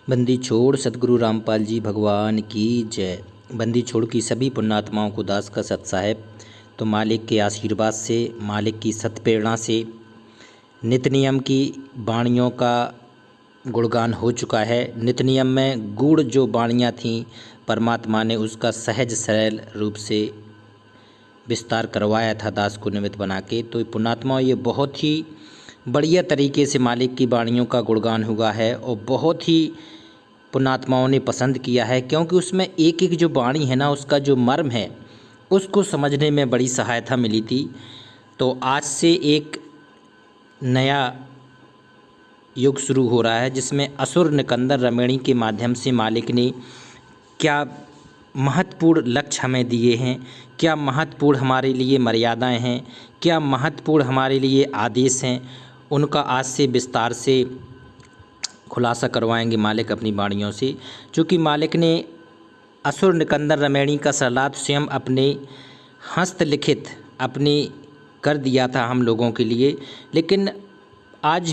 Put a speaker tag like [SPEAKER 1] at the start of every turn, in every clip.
[SPEAKER 1] बंदी छोड़ सतगुरु रामपाल जी भगवान की जय। बंदी छोड़ की सभी पुण्यात्माओं को दास का सत साहेब तो मालिक के आशीर्वाद से, मालिक की सत प्रेरणा से नित नियम की वाणियों का गुणगान हो चुका है। नित नियम में गूढ़ जो वाणियाँ थीं परमात्मा ने उसका सहज सरल रूप से विस्तार करवाया था दास को निमित्त बना के। तो पुण्यात्मा ये बहुत ही बढ़िया तरीके से मालिक की वाणियों का गुणगान हुआ है और बहुत ही पुण्यात्माओं ने पसंद किया है, क्योंकि उसमें एक एक जो वाणी है ना, उसका जो मर्म है उसको समझने में बड़ी सहायता मिली थी। तो आज से एक नया युग शुरू हो रहा है जिसमें असुर निकंदर रमणी के माध्यम से मालिक ने क्या महत्वपूर्ण लक्ष्य हमें दिए हैं, क्या महत्वपूर्ण हमारे लिए मर्यादाएं हैं, क्या महत्वपूर्ण हमारे लिए आदेश हैं, उनका आज से विस्तार से खुलासा करवाएंगे मालिक अपनी वाणियों से। चूँकि मालिक ने असुर निकंदर रमणी का सलाद स्वयं अपने हस्तलिखित अपने कर दिया था हम लोगों के लिए, लेकिन आज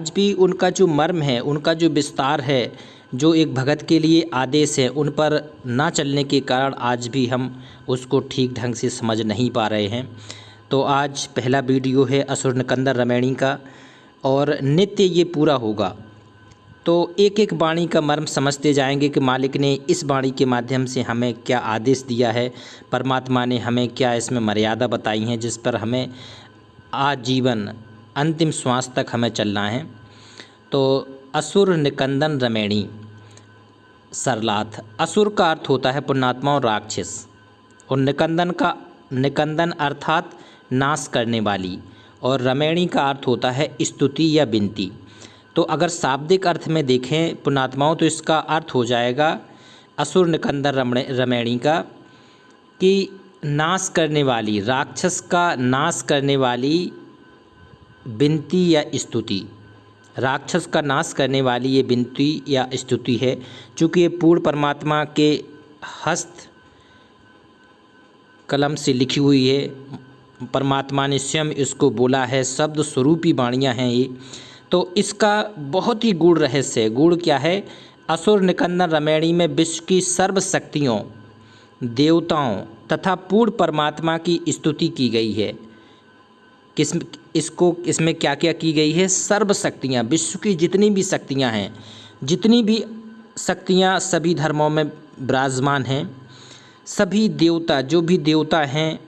[SPEAKER 1] भी उनका जो मर्म है, उनका जो विस्तार है, जो एक भगत के लिए आदेश है, उन पर ना चलने के कारण आज भी हम उसको ठीक ढंग से समझ नहीं पा रहे हैं। तो आज पहला वीडियो है असुर निकंदर रमणी का और नित्य ये पूरा होगा। तो एक एक वाणी का मर्म समझते जाएंगे कि मालिक ने इस वाणी के माध्यम से हमें क्या आदेश दिया है, परमात्मा ने हमें क्या इसमें मर्यादा बताई हैं जिस पर हमें आजीवन अंतिम श्वास तक हमें चलना है। तो असुर निकंदन रमणी सरलाथ, असुर का अर्थ होता है पुण्यात्मा और राक्षस, और निकंदन अर्थात नाश करने वाली, और रमणी का अर्थ होता है स्तुति या विनती। तो अगर शाब्दिक अर्थ में देखें पुण्यात्माओं तो इसका अर्थ हो जाएगा असुर निकंदन रमणी का कि नाश करने वाली, राक्षस का नाश करने वाली विनती या स्तुति। राक्षस का नाश करने वाली ये विनती या स्तुति है। चूँकि ये पूर्ण परमात्मा के हस्त कलम से लिखी हुई है, परमात्मा ने स्वयं इसको बोला है, शब्द स्वरूपी वाणियाँ हैं ये। तो इसका बहुत ही गूढ़ रहस्य है। गूढ़ क्या है? असुर निकंदन रमणी में विश्व की सर्व शक्तियों, देवताओं तथा पूर्ण परमात्मा की स्तुति की गई है। इसमें क्या क्या की गई है? सर्व शक्तियाँ, विश्व की जितनी भी शक्तियाँ हैं, जितनी भी शक्तियाँ सभी धर्मों में विराजमान हैं, सभी देवता, जो भी देवता हैं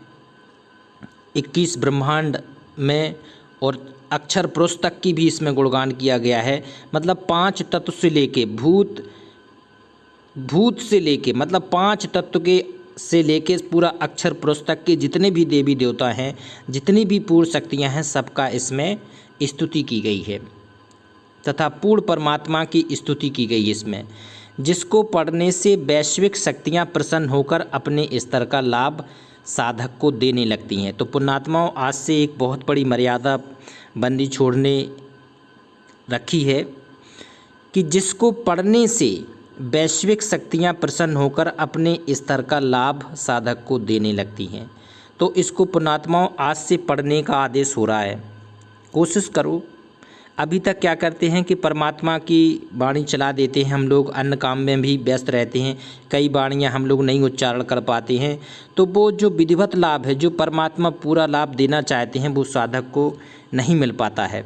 [SPEAKER 1] 21 ब्रह्मांड में, और अक्षर पुरुष तक की भी इसमें गुणगान किया गया है। मतलब 5 तत्व से लेके भूत से लेके, मतलब 5 तत्व के से लेके पूरा अक्षर पुरुष तक के जितने भी देवी देवता हैं, जितनी भी पूर्ण शक्तियां हैं, सबका इसमें स्तुति की गई है तथा पूर्ण परमात्मा की स्तुति की गई है इसमें, जिसको पढ़ने से वैश्विक शक्तियां प्रसन्न होकर अपने स्तर का लाभ साधक को देने लगती हैं। तो पुण्यात्माओं, आज से एक बहुत बड़ी मर्यादा बंदी छोड़ने रखी है कि जिसको पढ़ने से वैश्विक शक्तियां प्रसन्न होकर अपने स्तर का लाभ साधक को देने लगती हैं। तो इसको पुण्यात्माओं आज से पढ़ने का आदेश हो रहा है। कोशिश करो। अभी तक क्या करते हैं कि परमात्मा की वाणी चला देते हैं हम लोग, अन्य काम में भी व्यस्त रहते हैं, कई वाणियाँ हम लोग नहीं उच्चारण कर पाते हैं। तो वो जो विधिवत लाभ है, जो परमात्मा पूरा लाभ देना चाहते हैं, वो साधक को नहीं मिल पाता है।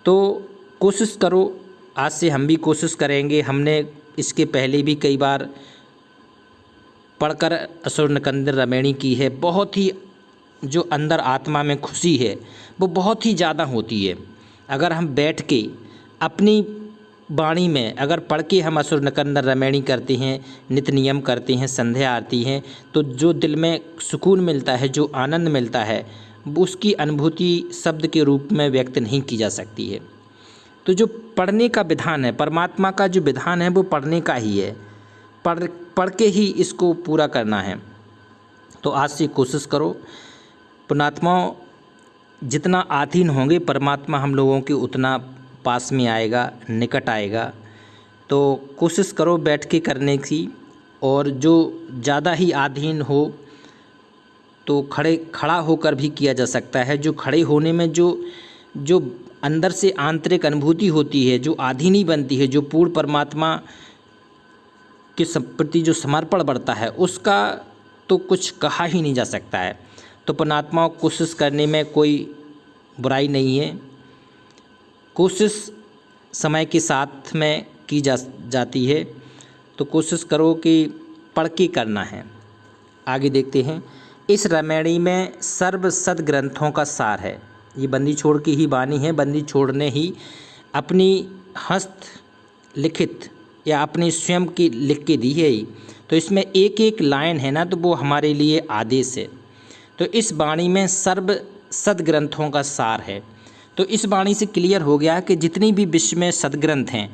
[SPEAKER 1] तो कोशिश करो, आज से हम भी कोशिश करेंगे। हमने इसके पहले भी कई बार पढ़कर असुर निकंदन रमणी की है। बहुत ही जो अंदर आत्मा में खुशी है वो बहुत ही ज़्यादा होती है। अगर हम बैठ के अपनी वाणी में अगर पढ़ के हम असुर निकंदन रमणी करते हैं, नित नियम करते हैं, संध्या आरती हैं, तो जो दिल में सुकून मिलता है, जो आनंद मिलता है, उसकी अनुभूति शब्द के रूप में व्यक्त नहीं की जा सकती है। तो जो पढ़ने का विधान है, परमात्मा का जो विधान है, वो पढ़ने का ही है। पढ़ के ही इसको पूरा करना है। तो आज से कोशिश करो पुण्यात्माओं, जितना आधीन होंगे परमात्मा हम लोगों के उतना पास में आएगा, निकट आएगा। तो कोशिश करो बैठ के करने की, और जो ज़्यादा ही आधीन हो तो खड़ा होकर भी किया जा सकता है। जो खड़े होने में जो अंदर से आंतरिक अनुभूति होती है, जो आधीनी बनती है, जो पूर्ण परमात्मा के प्रति जो समर्पण बढ़ता है, उसका तो कुछ कहा ही नहीं जा सकता है। तो पुण्यात्माओं, कोशिश करने में कोई बुराई नहीं है। कोशिश समय के साथ में की जाती है, तो कोशिश करो कि पढ़ के करना है। आगे देखते हैं। इस रामायणी में सर्व सद्ग्रंथों का सार है। ये बंदी छोड़ की ही वाणी है। बंदी छोड़ ने ही अपनी हस्त लिखित या अपनी स्वयं की लिख के दी है ही। तो इसमें एक एक लाइन है ना, तो वो हमारे लिए आदेश है। तो इस वाणी में सर्व सद्ग्रंथों का सार है। तो इस वाणी से क्लियर हो गया कि जितनी भी विश्व में सद्ग्रंथ हैं,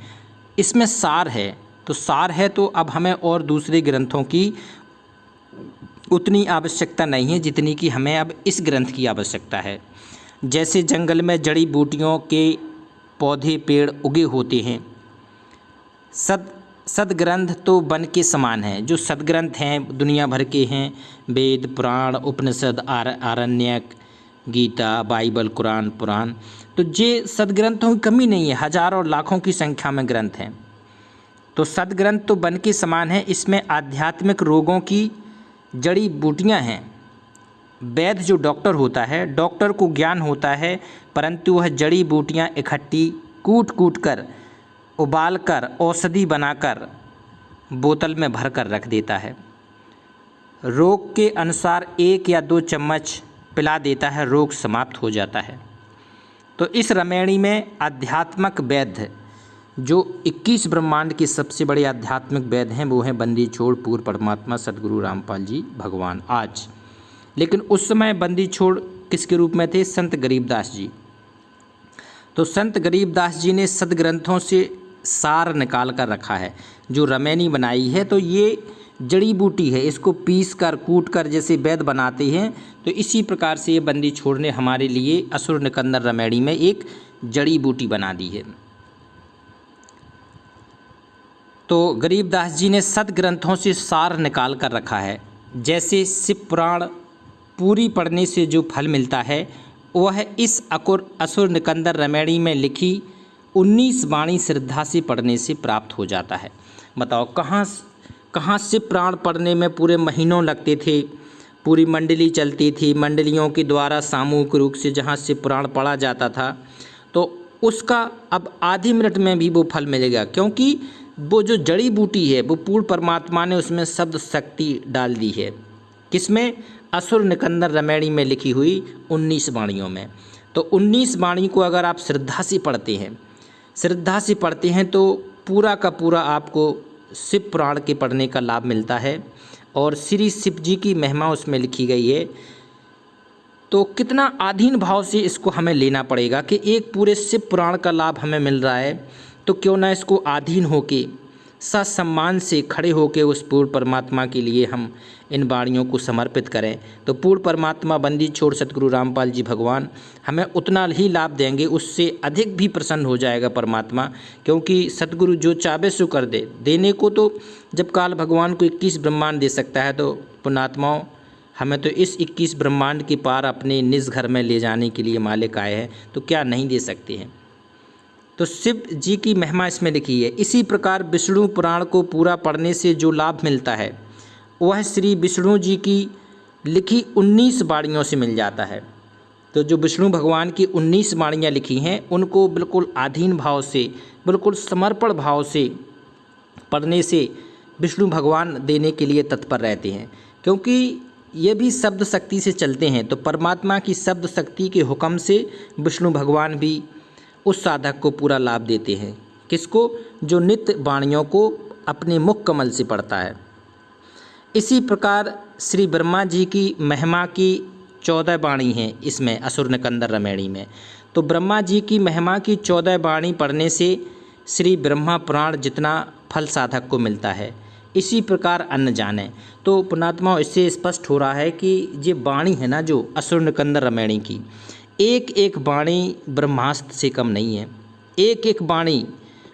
[SPEAKER 1] इसमें सार है। तो सार है, तो अब हमें और दूसरे ग्रंथों की उतनी आवश्यकता नहीं है जितनी कि हमें अब इस ग्रंथ की आवश्यकता है। जैसे जंगल में जड़ी बूटियों के पौधे पेड़ उगे होते हैं, सद्ग्रंथ तो वन के समान हैं। जो सद्ग्रंथ हैं दुनिया भर के हैं, वेद, पुराण, उपनिषद, आरण्यक, गीता, बाइबल, कुरान, पुराण। तो ये सद्ग्रंथों की कमी नहीं है, हजारों और लाखों की संख्या में ग्रंथ हैं। तो सद्ग्रंथ तो वन के समान है। इसमें आध्यात्मिक रोगों की जड़ी बूटियाँ हैं। वैद्य जो डॉक्टर होता है, डॉक्टर को ज्ञान होता है, परंतु वह जड़ी बूटियाँ इकट्ठी कूट कूट कर, उबाल कर, औषधि बनाकर बोतल में भर कर रख देता है। रोग के अनुसार 1 या 2 चम्मच पिला देता है, रोग समाप्त हो जाता है। तो इस रामायणी में आध्यात्मिक वैद्य जो 21 ब्रह्मांड के सबसे बड़े आध्यात्मिक वैद्य हैं, वो हैं बंदी छोड़ पूर्ण परमात्मा सद्गुरु रामपाल जी भगवान आज। लेकिन उस समय बंदी छोड़ किसके रूप में थे? संत गरीबदास जी। तो संत गरीबदास जी ने सद्ग्रंथों से सार निकाल कर रखा है। जो रामायणी बनाई है, तो ये जड़ी बूटी है, इसको पीस कर कूट कर जैसे वैद्य बनाते हैं, तो इसी प्रकार से ये बंदी छोड़ ने हमारे लिए असुर निकंदन रामायणी में एक जड़ी बूटी बना दी है। तो गरीबदास जी ने सद्ग्रंथों से सार निकाल कर रखा है। जैसे शिव पुराण पूरी पढ़ने से जो फल मिलता है, वह इस असुर निकंदन रामायणी में लिखी 19 वाणी श्रद्धा से पढ़ने से प्राप्त हो जाता है। बताओ, कहाँ शिव पुराण पढ़ने में पूरे महीनों लगते थे, पूरी मंडली चलती थी, मंडलियों के द्वारा सामूहिक रूप से जहाँ शिव पुराण पढ़ा जाता था, तो उसका अब आधे मिनट में भी वो फल मिलेगा, क्योंकि वो जो जड़ी बूटी है वो पूर्ण परमात्मा ने उसमें शब्द शक्ति डाल दी है। किसमें? असुर निकंदन रामायणी में लिखी हुई 19 वाणियों में। तो 19 वाणी को अगर आप श्रद्धा से पढ़ते हैं तो पूरा का पूरा आपको शिव पुराण के पढ़ने का लाभ मिलता है। और श्री शिव जी की महिमा उसमें लिखी गई है। तो कितना आधीन भाव से इसको हमें लेना पड़ेगा कि एक पूरे शिव पुराण का लाभ हमें मिल रहा है, तो क्यों ना इसको आधीन होके ससम्मान से खड़े होके उस पूर्ण परमात्मा के लिए हम इन वाणियों को समर्पित करें। तो पूर्ण परमात्मा बंदी छोड़ सतगुरु रामपाल जी भगवान हमें उतना ही लाभ देंगे, उससे अधिक भी प्रसन्न हो जाएगा परमात्मा, क्योंकि सतगुरु जो चाहे सो कर दे। देने को तो जब काल भगवान को 21 ब्रह्मांड दे सकता है, तो पुण्यात्माओं हमें तो इस 21 ब्रह्मांड के पार अपने निज घर में ले जाने के लिए मालिक आए हैं, तो क्या नहीं दे सकते हैं। तो शिव जी की महिमा इसमें लिखी है। इसी प्रकार विष्णु पुराण को पूरा पढ़ने से जो लाभ मिलता है, वह श्री विष्णु जी की लिखी 19 वाणियों से मिल जाता है। तो जो विष्णु भगवान की 19 वाणियाँ लिखी हैं, उनको बिल्कुल आधीन भाव से, बिल्कुल समर्पण भाव से पढ़ने से विष्णु भगवान देने के लिए तत्पर रहते हैं, क्योंकि ये भी शब्द शक्ति से चलते हैं। तो परमात्मा की शब्द शक्ति के हुक्म से विष्णु भगवान भी उस साधक को पूरा लाभ देते हैं। किसको? जो नित्य वाणियों को अपने मुख कमल से पढ़ता है। इसी प्रकार श्री ब्रह्मा जी की महिमा की 14 वाणी हैं इसमें असुर निकंदन रामायणी में। तो ब्रह्मा जी की महिमा की 14 वाणी पढ़ने से श्री ब्रह्मा पुराण जितना फल साधक को मिलता है, इसी प्रकार अन्न जाने। तो पुण्यात्माओं, इससे स्पष्ट हो रहा है कि ये वाणी है ना, जो असुर निकंदन रामायणी की, एक एक वाणी ब्रह्मास्त्र से कम नहीं है, एक एक वाणी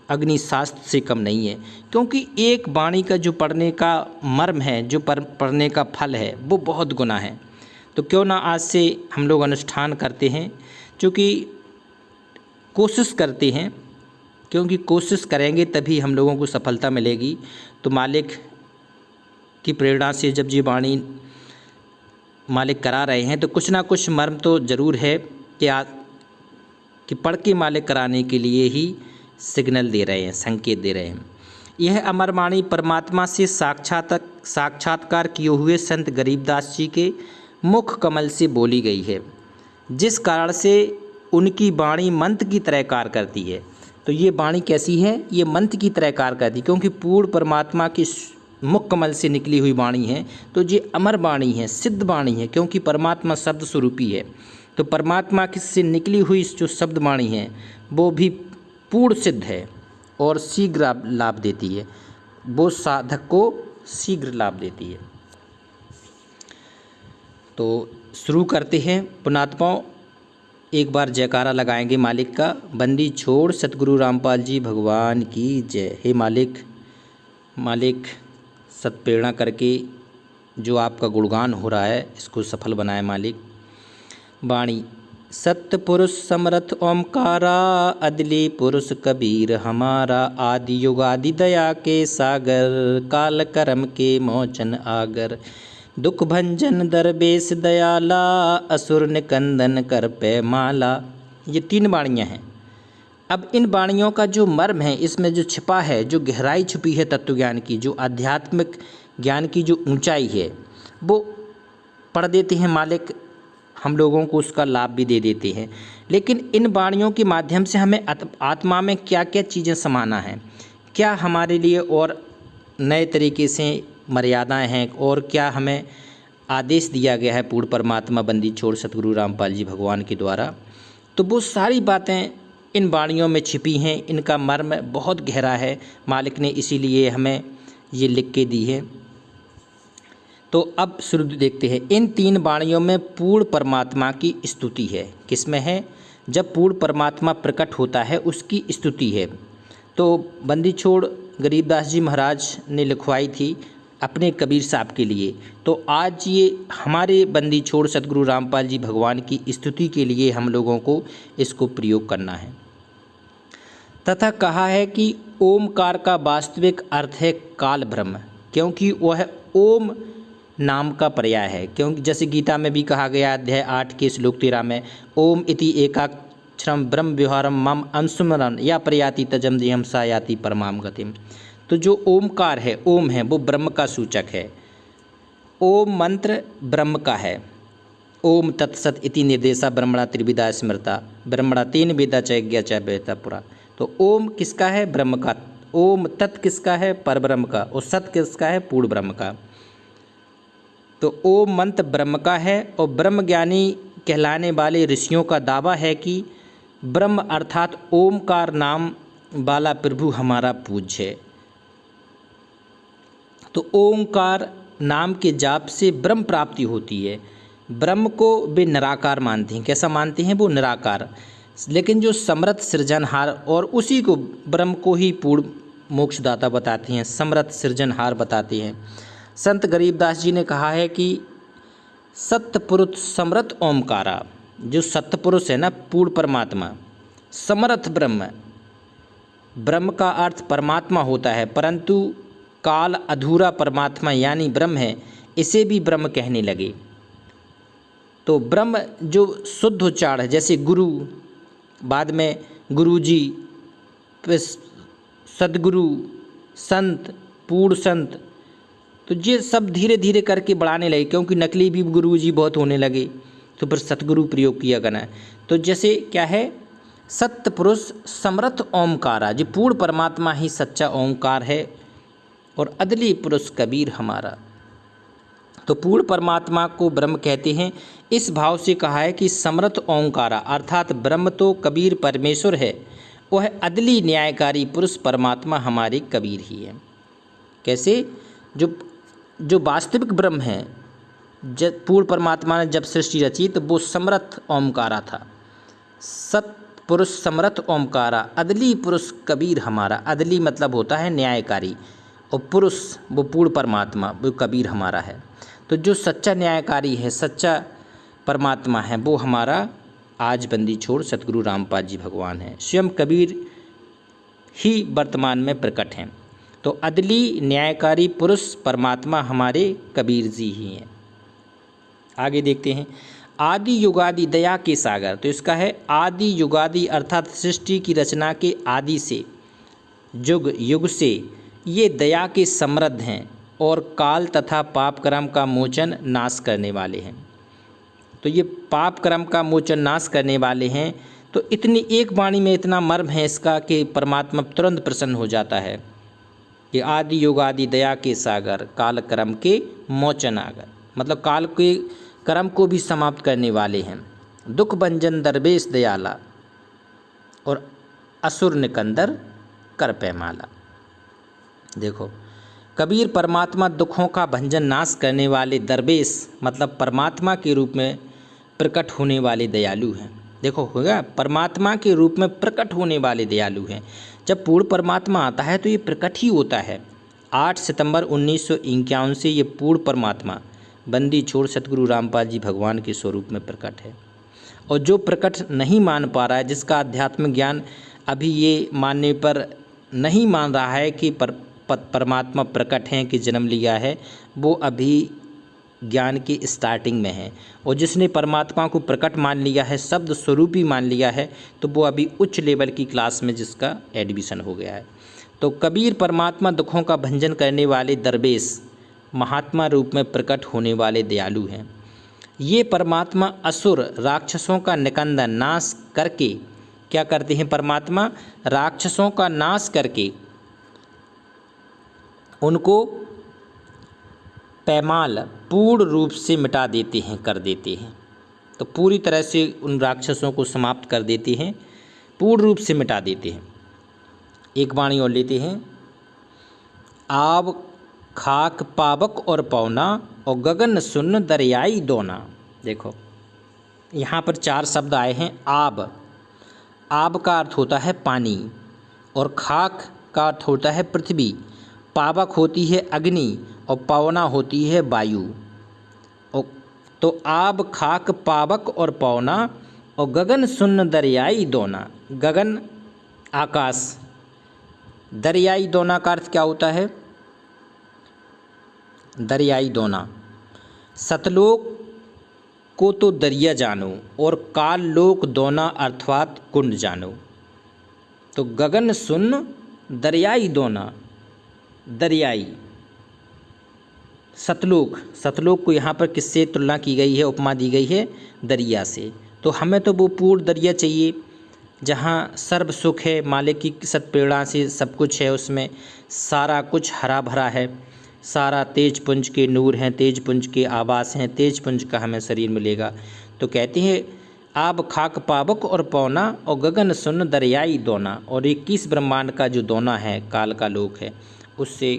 [SPEAKER 1] अग्निशास्त्र से कम नहीं है, क्योंकि एक वाणी का जो पढ़ने का मर्म है, जो पढ़ने का फल है, वो बहुत गुना है। तो क्यों ना आज से हम लोग अनुष्ठान करते हैं, क्योंकि कोशिश करते हैं, क्योंकि कोशिश करेंगे तभी हम लोगों को सफलता मिलेगी। तो मालिक की प्रेरणा से जब ये वाणी मालिक करा रहे हैं तो कुछ ना कुछ मर्म तो ज़रूर है कि पढ़ के मालिक कराने के लिए ही सिग्नल दे रहे हैं, संकेत दे रहे हैं। यह अमरवाणी परमात्मा से साक्षात्कार किए हुए संत गरीबदास जी के मुख कमल से बोली गई है, जिस कारण से उनकी वाणी मंत्र की तरह कार्य करती है। तो ये वाणी कैसी है? ये मंत्र की तरह कार्य करती है, क्योंकि पूर्ण परमात्मा की मुख कमल से निकली हुई वाणी है। तो ये अमर वाणी है, सिद्ध वाणी है, क्योंकि परमात्मा शब्द स्वरूपी है। तो परमात्मा से निकली हुई जो शब्द वाणी है वो भी पूर्ण सिद्ध है और शीघ्र लाभ देती है, वो साधक को शीघ्र लाभ देती है। तो शुरू करते हैं पुण्यात्माओं। एक बार जयकारा लगाएंगे मालिक का। बंदी छोड़ सतगुरु रामपाल जी भगवान की जय। हे मालिक सत्प्रेरणा करके जो आपका गुणगान हो रहा है इसको सफल बनाए मालिक। वाणी सत्य पुरुष समर्थ ओमकारा, अदली पुरुष कबीर हमारा, आदि युग आदि दया के सागर, काल कर्म के मोचन आगर, दुख भंजन दरबेश दयाला, असुर निकंदन कर पे माला। ये 3 वाणियाँ हैं। अब इन वाणियों का जो मर्म है, इसमें जो छिपा है, जो गहराई छुपी है तत्व ज्ञान की, जो आध्यात्मिक ज्ञान की जो ऊंचाई है, वो पढ़ देते हैं मालिक, हम लोगों को उसका लाभ भी दे देते हैं। लेकिन इन वाणियों के माध्यम से हमें आत्मा में क्या क्या चीज़ें समाना है, क्या हमारे लिए और नए तरीके से मर्यादाएं हैं, और क्या हमें आदेश दिया गया है पूर्ण परमात्मा बंदी छोड़ सतगुरु रामपाल जी भगवान के द्वारा, तो वो सारी बातें इन वाणियों में छिपी हैं। इनका मर्म बहुत गहरा है, मालिक ने इसीलिए हमें ये लिख के दी है। तो अब शुरू देखते हैं। इन 3 वाणियों में पूर्ण परमात्मा की स्तुति है। किसमें है? जब पूर्ण परमात्मा प्रकट होता है उसकी स्तुति है। तो बंदी छोड़ गरीबदास जी महाराज ने लिखवाई थी अपने कबीर साहब के लिए। तो आज ये हमारे बंदी छोड़ सतगुरु रामपाल जी भगवान की स्तुति के लिए हम लोगों को इसको प्रयोग करना है। तथा कहा है कि ओमकार का वास्तविक अर्थ है काल ब्रह्म, क्योंकि वह ओम नाम का पर्याय है। क्योंकि जैसे गीता में भी कहा गया अध्याय 8 के श्लोक 13 में, ओम इति एकाक्षरम ब्रह्म व्यवहारम मम अनुस्मरण या प्रयाति तजम दिहम सा याति परमाम गतिम। तो जो ओमकार है, ओम है, वो ब्रह्म का सूचक है। ओम मंत्र ब्रह्म का है। ओम तत्सत इति निर्देशा ब्रह्मणा त्रिविधा स्मृता, ब्रह्मणा 3 वेदा चैज्ञा च वेदा पुरा। तो ओम किसका है? ब्रह्म का। ओम तत् किसका है? परब्रह्म का। और सत किसका है? पूर्ण ब्रह्म का। तो ओम मंत्र ब्रह्म का है, और ब्रह्म ज्ञानी कहलाने वाले ऋषियों का दावा है कि ब्रह्म अर्थात ओमकार नाम वाला प्रभु हमारा पूज्य है। तो ओंकार नाम के जाप से ब्रह्म प्राप्ति होती है। ब्रह्म को वे निराकार मानते हैं। कैसा मानते हैं? वो निराकार। लेकिन जो समर्थ सृजनहार, और उसी को ब्रह्म को ही पूर्ण मोक्षदाता बताते हैं, समर्थ सृजनहार बताते हैं। संत गरीबदास जी ने कहा है कि सत्पुरुष समर्थ ओमकारा, जो सत्पुरुष है ना, पूर्ण परमात्मा, समर्थ ब्रह्म, ब्रह्म का अर्थ परमात्मा होता है, परंतु काल अधूरा परमात्मा यानी ब्रह्म है, इसे भी ब्रह्म कहने लगे। तो ब्रह्म जो शुद्ध उच्चारण है, जैसे गुरु, बाद में गुरुजी, सदगुरु, संत, पूर्ण संत, तो ये सब धीरे धीरे करके बढ़ाने लगे, क्योंकि नकली भी गुरुजी बहुत होने लगे, तो फिर सतगुरु प्रयोग किया करना। तो जैसे क्या है, सत्य पुरुष समर्थ ओमकारा, जो पूर्ण परमात्मा ही सच्चा ओंकार है, और अदली पुरुष कबीर हमारा। तो पूर्ण परमात्मा को ब्रह्म कहते हैं। इस भाव से कहा है कि समर्थ ओंकारा अर्थात ब्रह्म तो कबीर परमेश्वर है, वह अदली न्यायकारी पुरुष परमात्मा हमारे कबीर ही है। कैसे? जो वास्तविक ब्रह्म है, जब पूर्ण परमात्मा ने जब सृष्टि रची तो वो समर्थ ओमकारा था। सत पुरुष समर्थ ओमकारा, अदली पुरुष कबीर हमारा। अदली मतलब होता है न्यायकारी, और पुरुष वो पूर्ण परमात्मा, वो कबीर हमारा है। तो जो सच्चा न्यायकारी है, सच्चा परमात्मा है, वो हमारा आज बंदी छोड़ सतगुरु रामपाल जी भगवान हैं। स्वयं कबीर ही वर्तमान में प्रकट हैं। तो अदली न्यायकारी पुरुष परमात्मा हमारे कबीर जी ही हैं। आगे देखते हैं, आदि युगादि दया के सागर। तो इसका है आदि युगादि अर्थात सृष्टि की रचना के आदि से, युग युग से ये दया के समृद्ध हैं और काल तथा पाप कर्म का मोचन नाश करने वाले हैं। तो ये पाप कर्म का मोचन नाश करने वाले हैं। तो इतनी एक वाणी में इतना मर्म है इसका कि परमात्मा तुरंत प्रसन्न हो जाता है कि आदि युगादि दया के सागर, काल कर्म के मोचन आगर, मतलब काल के कर्म को भी समाप्त करने वाले हैं। दुख भंजन दरवेश दयाला और असुर निकंदर कर पैमाला। देखो, कबीर परमात्मा दुखों का भंजन नाश करने वाले दरवेश मतलब परमात्मा के रूप में प्रकट होने वाले दयालु हैं। देखो होगा, परमात्मा के रूप में प्रकट होने वाले दयालु हैं। जब पूर्ण परमात्मा आता है तो ये प्रकट ही होता है। 8 सितंबर 1951 से ये पूर्ण परमात्मा बंदी छोड़ सतगुरु रामपाल जी भगवान के स्वरूप में प्रकट है। और जो प्रकट नहीं मान पा रहा है, जिसका आध्यात्मिक ज्ञान अभी ये मानने पर नहीं मान रहा है कि परमात्मा प्रकट हैं, कि जन्म लिया है, वो अभी ज्ञान की स्टार्टिंग में है। और जिसने परमात्मा को प्रकट मान लिया है, शब्द स्वरूपी मान लिया है, तो वो अभी उच्च लेवल की क्लास में जिसका एडमिशन हो गया है। तो कबीर परमात्मा दुखों का भंजन करने वाले दरवेश महात्मा रूप में प्रकट होने वाले दयालु हैं। ये परमात्मा असुर राक्षसों का निकंदन नाश करके क्या करते हैं? परमात्मा राक्षसों का नाश करके उनको पैमाल पूर्ण रूप से मिटा देते हैं, कर देते हैं। तो पूरी तरह से उन राक्षसों को समाप्त कर देते हैं, पूर्ण रूप से मिटा देते हैं। एक वाणी और लेते हैं, आब खाक पावक और पौना और गगन सुन्न दरियाई दोना। देखो यहाँ पर 4 शब्द आए हैं। आब, आब का अर्थ होता है पानी, और खाक का अर्थ होता है पृथ्वी, पावक होती है अग्नि, और पवना होती है वायु। तो आब खाक पावक और पवना और गगन सुन्न दरियाई दोना। गगन आकाश, दरियाई दोना का अर्थ क्या होता है? दरियाई दोना, सतलोक को तो दरिया जानो और काल लोक दोना अर्थात कुंड जानो। तो गगन सुन्न दरियाई दोना, दरियाई सतलोक, सतलोक को यहाँ पर किससे तुलना की गई है, उपमा दी गई है? दरिया से। तो हमें तो वो पूर्ण दरिया चाहिए जहाँ सर्व सुख है, मालिक की सत्प्रेरणा से सब कुछ है, उसमें सारा कुछ हरा भरा है, सारा तेज पुंज के नूर हैं, तेज पुंज के आवास हैं, तेज पुंज का हमें शरीर मिलेगा। तो कहते हैं आब खाक पावक और पौना और गगन सुन्न दरियाई दोना। और 21 ब्रह्मांड का जो दोना है, काल का लोक है, उससे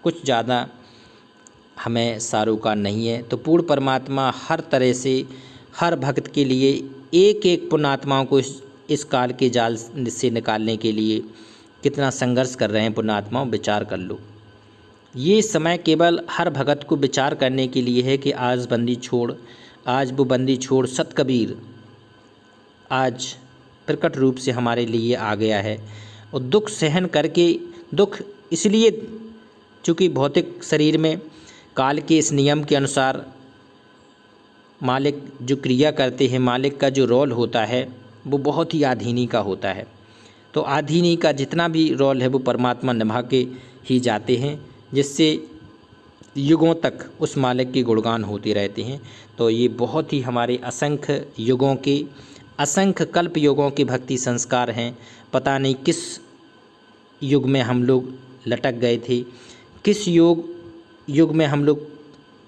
[SPEAKER 1] कुछ ज़्यादा हमें सारोकार नहीं है। तो पूर्ण परमात्मा हर तरह से हर भक्त के लिए एक एक पुण्यात्माओं को इस काल के जाल से निकालने के लिए कितना संघर्ष कर रहे हैं पुण्यात्माओं, विचार कर लो। ये समय केवल हर भगत को विचार करने के लिए है कि आज बंदी छोड़, आज वो बंदी छोड़ सत कबीर आज प्रकट रूप से हमारे लिए आ गया है। और दुख सहन करके, दुख इसलिए चूँकि भौतिक शरीर में काल के इस नियम के अनुसार मालिक जो क्रिया करते हैं, मालिक का जो रोल होता है वो बहुत ही आधीनी का होता है। तो आधीनी का जितना भी रोल है वो परमात्मा निभा के ही जाते हैं, जिससे युगों तक उस मालिक के गुणगान होते रहते हैं। तो ये बहुत ही हमारे असंख्य युगों के, असंख्य कल्प युगों के भक्ति संस्कार हैं। पता नहीं किस युग में हम लोग लटक गए थे, किस युग में हम लोग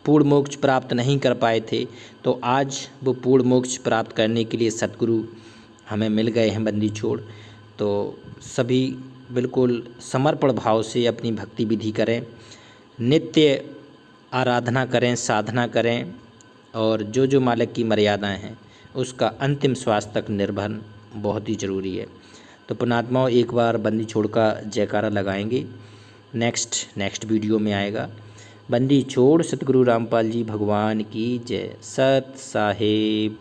[SPEAKER 1] पूर्ण मोक्ष प्राप्त नहीं कर पाए थे। तो आज वो पूर्ण मोक्ष प्राप्त करने के लिए सद्गुरु हमें मिल गए हैं बंदी छोड़। तो सभी बिल्कुल समर्पण भाव से अपनी भक्ति विधि करें, नित्य आराधना करें, साधना करें, और जो जो मालिक की मर्यादाएं हैं उसका अंतिम श्वास तक निर्वहन बहुत ही ज़रूरी है। तो पुण्यात्माओं एक बार बंदी छोड़ का जयकारा लगाएंगे। नेक्स्ट वीडियो में आएगा। बंदी छोड़ सतगुरु रामपाल जी भगवान की जय। सत साहेब।